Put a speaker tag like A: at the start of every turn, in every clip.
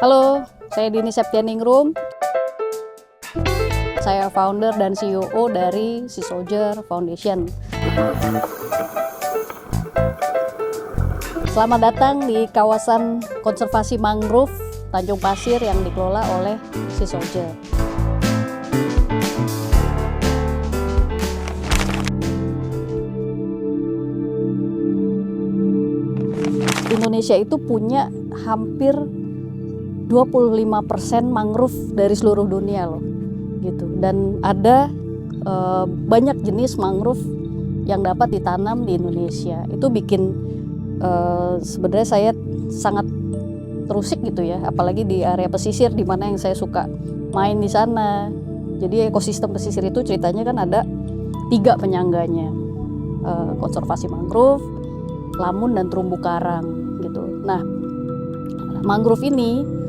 A: Halo, saya Dini Septianingrum. Saya founder dan CEO dari Sea Soldier Foundation. Selamat datang di kawasan konservasi mangrove Tanjung Pasir yang dikelola oleh Sea Soldier. Indonesia itu punya hampir 25% mangrove dari seluruh dunia loh, gitu. Dan ada banyak jenis mangrove yang dapat ditanam di Indonesia. Itu bikin sebenarnya saya sangat terusik gitu ya, apalagi di area pesisir di mana yang saya suka main di sana. Jadi ekosistem pesisir itu ceritanya kan ada 3 penyangganya, konservasi mangrove, lamun dan terumbu karang gitu. Nah, mangrove ini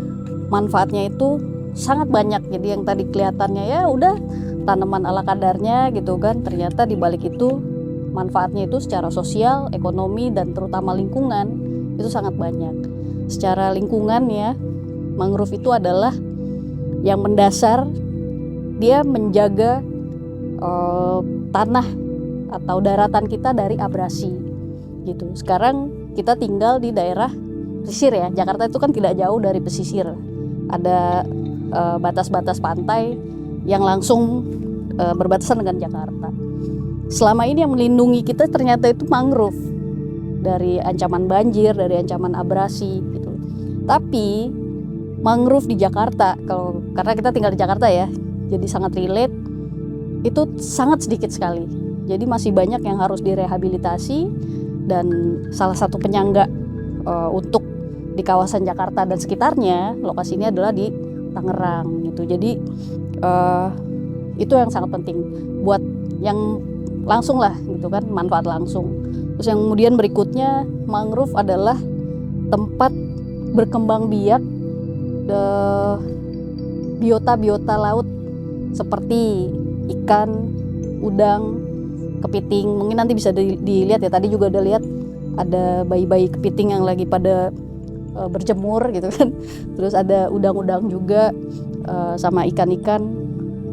A: manfaatnya itu sangat banyak. Jadi yang tadi kelihatannya ya udah tanaman ala kadarnya gitu kan, ternyata di balik itu manfaatnya itu secara sosial, ekonomi, dan terutama lingkungan itu sangat banyak. Secara lingkungan ya, mangrove itu adalah yang mendasar, dia menjaga tanah atau daratan kita dari abrasi gitu. Sekarang kita tinggal di daerah pesisir ya, Jakarta itu kan tidak jauh dari pesisir. Ada batas-batas pantai yang langsung berbatasan dengan Jakarta. Selama ini yang melindungi kita ternyata itu mangrove dari ancaman banjir, dari ancaman abrasi gitu. Tapi mangrove di Jakarta, karena kita tinggal di Jakarta ya, jadi sangat relate, itu sangat sedikit sekali. Jadi masih banyak yang harus direhabilitasi, dan salah satu penyangga untuk di kawasan Jakarta dan sekitarnya, lokasi ini adalah di Tangerang gitu. Jadi itu yang sangat penting buat yang langsung lah gitu kan, manfaat langsung. Terus yang kemudian berikutnya, mangrove adalah tempat berkembang biak biota-biota laut seperti ikan, udang, kepiting. Mungkin nanti bisa dilihat ya, tadi juga udah lihat ada bayi-bayi kepiting yang lagi pada berjemur gitu kan. Terus ada udang-udang juga, sama ikan-ikan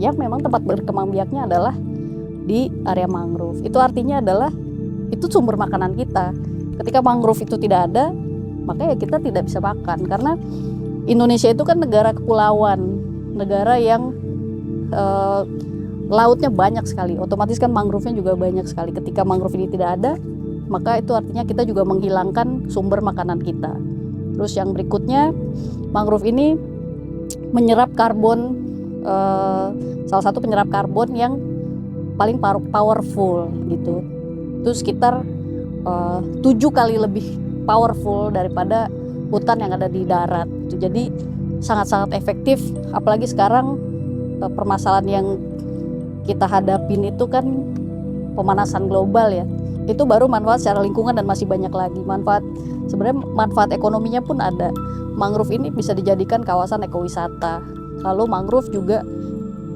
A: yang memang tempat berkembang biaknya adalah di area mangrove. Itu artinya adalah itu sumber makanan kita. Ketika mangrove itu tidak ada, maka ya kita tidak bisa makan. Karena Indonesia itu kan negara kepulauan, negara yang lautnya banyak sekali. Otomatis kan mangrove-nya juga banyak sekali. Ketika mangrove ini tidak ada, maka itu artinya kita juga menghilangkan sumber makanan kita. Terus yang berikutnya, mangrove ini menyerap karbon, salah satu penyerap karbon yang paling powerful gitu. Itu sekitar 7 kali lebih powerful daripada hutan yang ada di darat. Jadi sangat-sangat efektif, apalagi sekarang permasalahan yang kita hadapin itu kan pemanasan global ya. Itu baru manfaat secara lingkungan dan masih banyak lagi manfaat. Sebenarnya manfaat ekonominya pun ada. Mangrove ini bisa dijadikan kawasan ekowisata. Lalu mangrove juga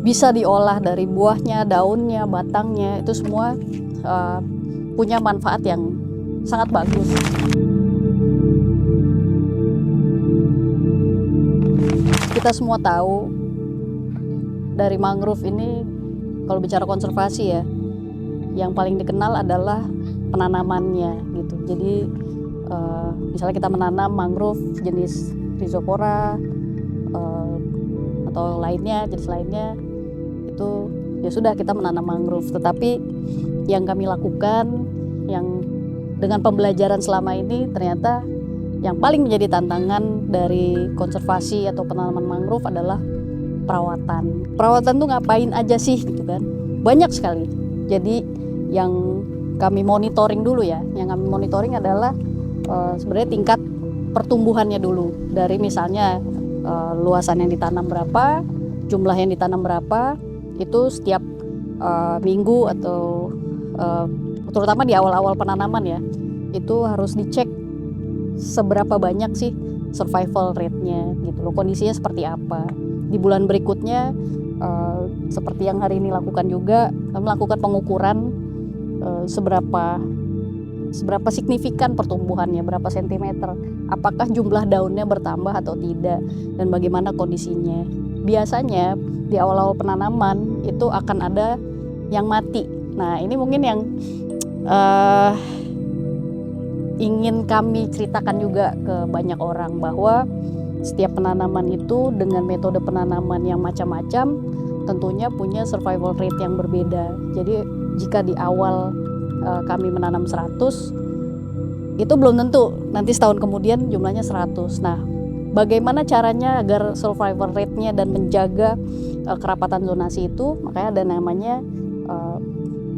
A: bisa diolah dari buahnya, daunnya, batangnya. Itu semua punya manfaat yang sangat bagus. Kita semua tahu dari mangrove ini, kalau bicara konservasi ya, yang paling dikenal adalah penanamannya gitu. Jadi misalnya kita menanam mangrove jenis Rhizopora atau lainnya, jenis lainnya, itu ya sudah kita menanam mangrove. Tetapi yang kami lakukan, yang dengan pembelajaran selama ini, ternyata yang paling menjadi tantangan dari konservasi atau penanaman mangrove adalah perawatan. Perawatan tuh ngapain aja sih gitu kan? Banyak sekali. Jadi yang kami monitoring dulu ya, yang kami monitoring adalah sebenarnya tingkat pertumbuhannya dulu. Dari misalnya luasan yang ditanam berapa, jumlah yang ditanam berapa, itu setiap minggu atau terutama di awal-awal penanaman ya, itu harus dicek seberapa banyak sih survival rate-nya gitu loh, kondisinya seperti apa. Di bulan berikutnya seperti yang hari ini lakukan juga, kami lakukan pengukuran seberapa seberapa signifikan pertumbuhannya, berapa sentimeter, apakah jumlah daunnya bertambah atau tidak, dan bagaimana kondisinya. Biasanya di awal-awal penanaman itu akan ada yang mati. Nah, ini mungkin yang ingin kami ceritakan juga ke banyak orang, bahwa setiap penanaman itu dengan metode penanaman yang macam-macam tentunya punya survival rate yang berbeda. Jadi jika di awal kami menanam 100, itu belum tentu nanti setahun kemudian jumlahnya 100. Nah, bagaimana caranya agar survival rate-nya dan menjaga kerapatan zonasi itu? Makanya ada namanya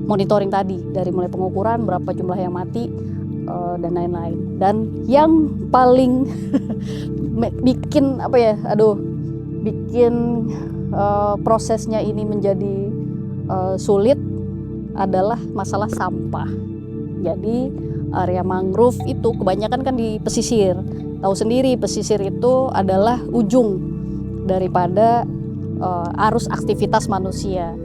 A: monitoring tadi, dari mulai pengukuran berapa jumlah yang mati dan lain-lain. Dan yang paling bikin prosesnya ini menjadi sulit adalah masalah sampah. Jadi area mangrove itu kebanyakan kan di pesisir. Tahu sendiri, pesisir itu adalah ujung daripada arus aktivitas manusia.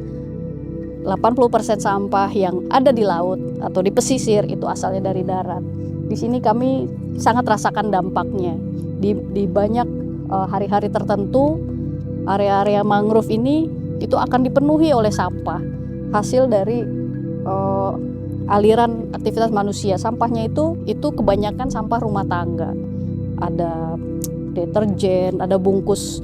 A: 80% sampah yang ada di laut atau di pesisir itu asalnya dari darat. Di sini kami sangat rasakan dampaknya. Di banyak hari-hari tertentu, area-area mangrove ini itu akan dipenuhi oleh sampah, hasil dari aliran aktivitas manusia. Sampahnya itu kebanyakan sampah rumah tangga. Ada deterjen, ada bungkus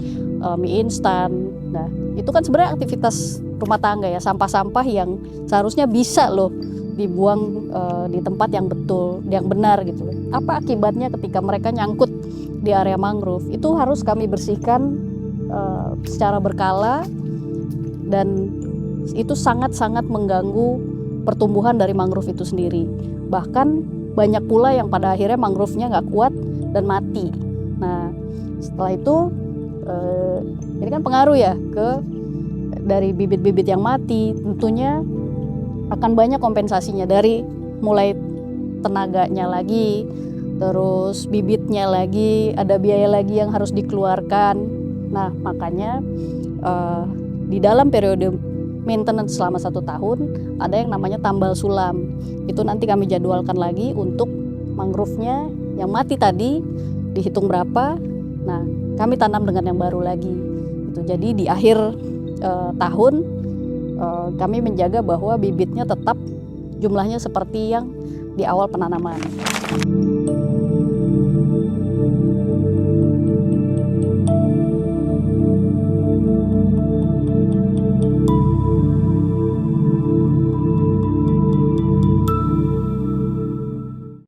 A: mie instan. Nah, itu kan sebenarnya aktivitas rumah tangga ya, sampah-sampah yang seharusnya bisa loh dibuang di tempat yang betul, yang benar gitu. Apa akibatnya ketika mereka nyangkut di area mangrove? Itu harus kami bersihkan secara berkala, dan itu sangat-sangat mengganggu pertumbuhan dari mangrove itu sendiri. Bahkan banyak pula yang pada akhirnya mangrove-nya nggak kuat dan mati. Nah, setelah itu ini kan pengaruh ya dari bibit-bibit yang mati. Tentunya akan banyak kompensasinya, dari mulai tenaganya lagi, terus bibitnya lagi, ada biaya lagi yang harus dikeluarkan. Nah, makanya di dalam periode maintenance selama 1 tahun ada yang namanya tambal sulam. Itu nanti kami jadwalkan lagi untuk mangrove-nya yang mati tadi, dihitung berapa. Nah, kami tanam dengan yang baru lagi. Itu jadi di akhir tahun kami menjaga bahwa bibitnya tetap jumlahnya seperti yang di awal penanaman.